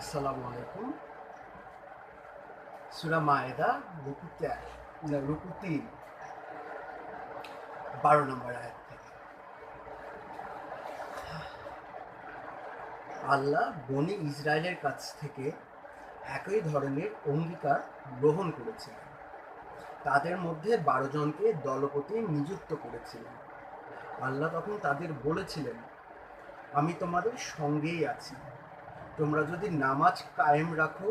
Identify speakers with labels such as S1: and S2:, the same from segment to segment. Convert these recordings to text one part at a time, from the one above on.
S1: আসসালামু আলাইকুম। সূরা মায়েদা রুকু ৩ ১২ নম্বর আয়াত থেকে। আল্লাহ বনি ইসরায়েলের কাছ থেকে একই ধরনের অঙ্গীকার গ্রহণ করেছিলেন। তাদের মধ্যে ১২ জনকে দলপতি নিযুক্ত করেছিলেন। আল্লাহ তখন তাদের বলেছিলেন, আমি তোমাদের সঙ্গেই আছি। তোমরা যদি নামাজ কায়েম রাখো,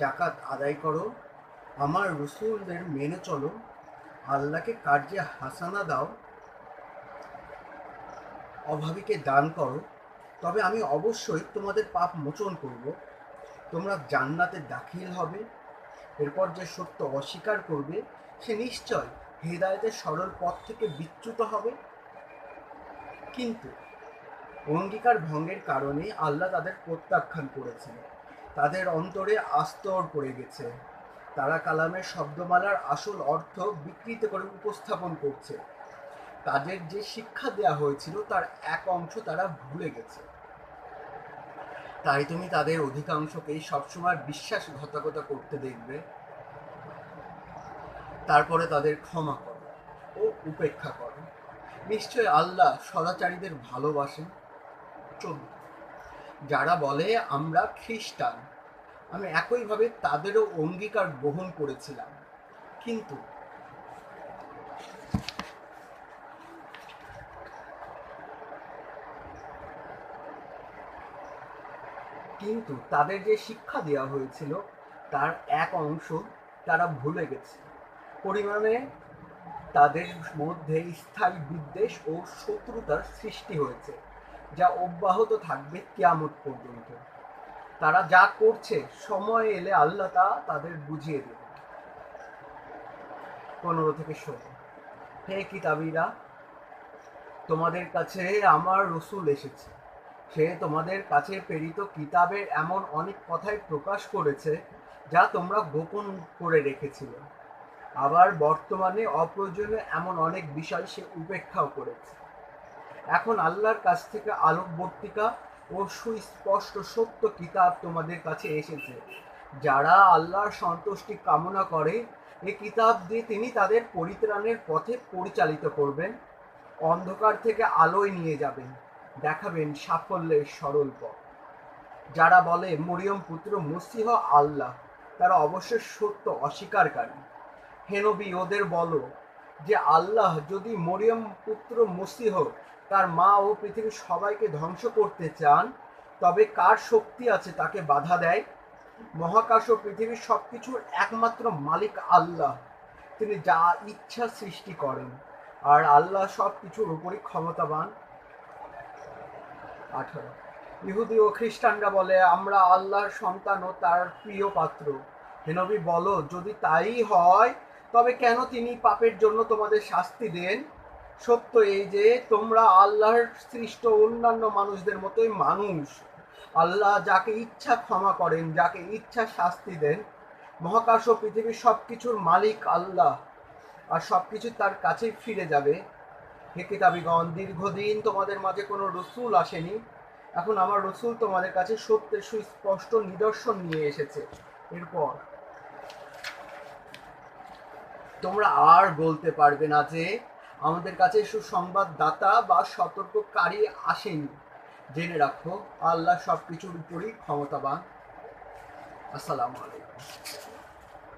S1: জাকাত আদায় করো, আমার রসুলদের মেনে চলো, আল্লাহকে কার্যে হাসানা দাও, অভাবীকে দান করো, তবে আমি অবশ্যই তোমাদের পাপ মোচন করব। তোমরা জান্নাতে দাখিল হবে। এরপর যে সত্য অস্বীকার করবে সে নিশ্চয় হেদায়েতের সরল পথ থেকে বিচ্যুত হবে। কিন্তু অঙ্গীকার ভঙ্গের কারণে আল্লাহ তাদের প্রত্যাখ্যান করেছেন। তাদের অন্তরে আস্তর পড়ে গেছে। তারা কালামের শব্দমালার আসল অর্থ বিকৃত করে উপস্থাপন করছে। তাদের যে শিক্ষা দেয়া হয়েছিল তার এক অংশ তারা ভুলে গেছে। তাই তুমি তাদের অধিকাংশকেই সবসময় বিশ্বাসঘাতকতা করতে দেখবে। তারপরে তাদের ক্ষমা করো ও উপেক্ষা করো। নিশ্চয় আল্লাহ সদাচারীদের ভালোবাসেন। ১৪, যারা বলে আমরা খ্রিস্টান, আমি একইভাবে তাদেরও অঙ্গীকার গ্রহণ করেছিলাম, কিন্তু কিন্তু তাদের যে শিক্ষা দেওয়া হয়েছিল তার এক অংশ তারা ভুলে গেছে। পরিমাণে তাদের মধ্যে স্থায়ী বিদ্বেষ ও শত্রুতার সৃষ্টি হয়েছে, যা অব্যাহত থাকবে কিয়ামত পর্যন্ত। তারা যা করছে সময় এলে আল্লাহ তা তাদের বুঝিয়ে দেবে। ১৫ থেকে ১৬, হে কিতাবীরা, তোমাদের কাছে আমার রসুল এসেছে। সে তোমাদের কাছে প্রেরিত কিতাবের এমন অনেক কথাই প্রকাশ করেছে যা তোমরা গোপন করে রেখেছিলে। আবার বর্তমানে অপ্রয়োজনীয় এমন অনেক বিষয় সে উপেক্ষাও করেছে। এখন আল্লাহর কাছ থেকে আলোকবর্তিকা ও সুস্পষ্ট সত্য কিতাব তোমাদের কাছে এসেছে। যারা আল্লাহর সন্তুষ্টি কামনা করে, এ কিতাব দিয়ে তিনি তাদের পরিত্রাণের পথে পরিচালিত করবেন, অন্ধকার থেকে আলোয় নিয়ে যাবেন, দেখাবেন সাফল্যের সরল পথ। যারা বলে মরিয়ম পুত্র মসিহ আল্লাহ, তারা অবশ্যই সত্য অস্বীকারী। হে নবী, ওদের বলো যে আল্লাহ যদি মরিয়ম পুত্র মসিহ, তার মা ও পৃথিবীর সবাইকে ধ্বংস করতে চান, তবে কার শক্তি আছে তাকে বাধা দেয়? মহাকাশ ও পৃথিবীর সবকিছুর একমাত্র মালিক আল্লাহ। তিনি যা ইচ্ছা সৃষ্টি করেন, আর আল্লাহ সবকিছুর উপরই ক্ষমতাবান। ১৮, ইহুদি ও খ্রিস্টানরা বলে আমরা আল্লাহর সন্তান ও তার প্রিয় পাত্র। হে নবী, বলো যদি তাই হয় তবে কেন তিনি পাপের জন্য তোমাদের শাস্তি দেন? সত্য এই যে তোমরা আল্লাহর সৃষ্ট অন্যান্য মানুষদের মতোই মানুষ। আল্লাহ যাকে ইচ্ছা ক্ষমা করেন, যাকে ইচ্ছা শাস্তি দেন। মহাকাশ ও পৃথিবীর সবকিছুর মালিক আল্লাহ, আর সবকিছু তার কাছেই ফিরে যাবে। হে কিতাবীগণ, দীর্ঘদিন তোমাদের মাঝে কোনো রসুল আসেনি। এখন আমার রসুল তোমাদের কাছে সত্যের সুস্পষ্ট নিদর্শন নিয়ে এসেছে। এরপর তোমরা আর বলতে পারবে না যে আমাদের কাছে সুসংবাদদাতা বা সতর্ককারী আসেনি। জেনে রাখো, আল্লাহ সবকিছুর উপরই ক্ষমতাবান। আসসালামু আলাইকুম।